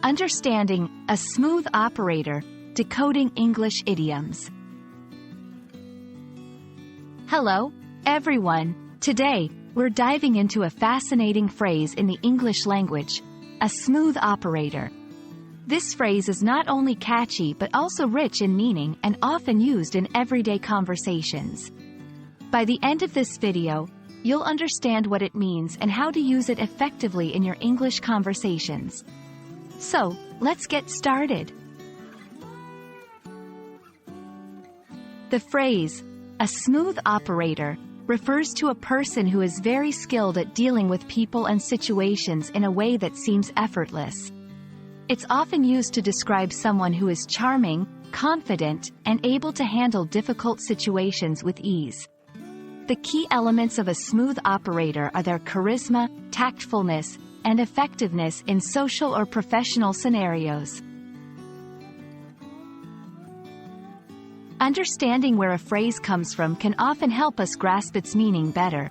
Understanding a smooth operator, decoding English idioms. Hello, everyone. Today, we're diving into a fascinating phrase in the English language, a smooth operator. This phrase is not only catchy but also rich in meaning and often used in everyday conversations. By the end of this video, you'll understand what it means and how to use it effectively in your English conversations. So, let's get started. The phrase, a smooth operator, refers to a person who is very skilled at dealing with people and situations in a way that seems effortless. It's often used to describe someone who is charming, confident, and able to handle difficult situations with ease. The key elements of a smooth operator are their charisma, tactfulness, and effectiveness in social or professional scenarios. Understanding where a phrase comes from can often help us grasp its meaning better.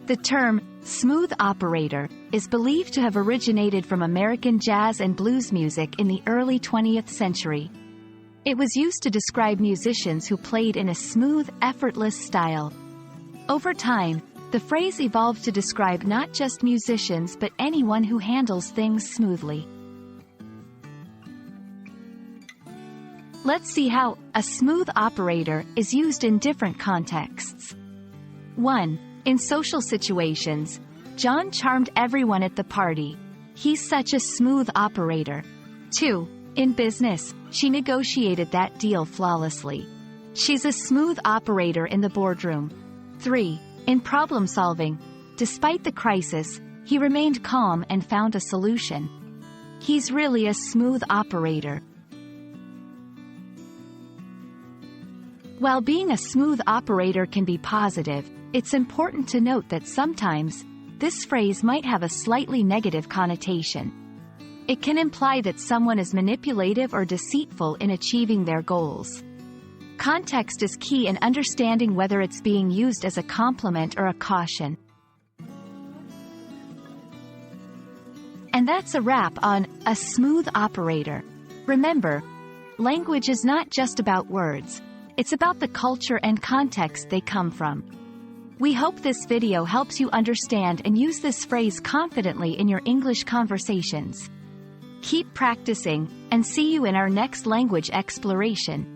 The term, smooth operator, is believed to have originated from American jazz and blues music in the early 20th century. It was used to describe musicians who played in a smooth, effortless style. Over time, the phrase evolved to describe not just musicians but anyone who handles things smoothly. Let's see how a smooth operator is used in different contexts. 1. In social situations, John charmed everyone at the party. He's such a smooth operator. 2. In business, she negotiated that deal flawlessly. She's a smooth operator in the boardroom. 3. In problem solving, despite the crisis, he remained calm and found a solution. He's really a smooth operator. While being a smooth operator can be positive, it's important to note that sometimes, this phrase might have a slightly negative connotation. It can imply that someone is manipulative or deceitful in achieving their goals. Context is key in understanding whether it's being used as a compliment or a caution. And that's a wrap on a smooth operator. Remember, language is not just about words. It's about the culture and context they come from. We hope this video helps you understand and use this phrase confidently in your English conversations. Keep practicing, and see you in our next language exploration.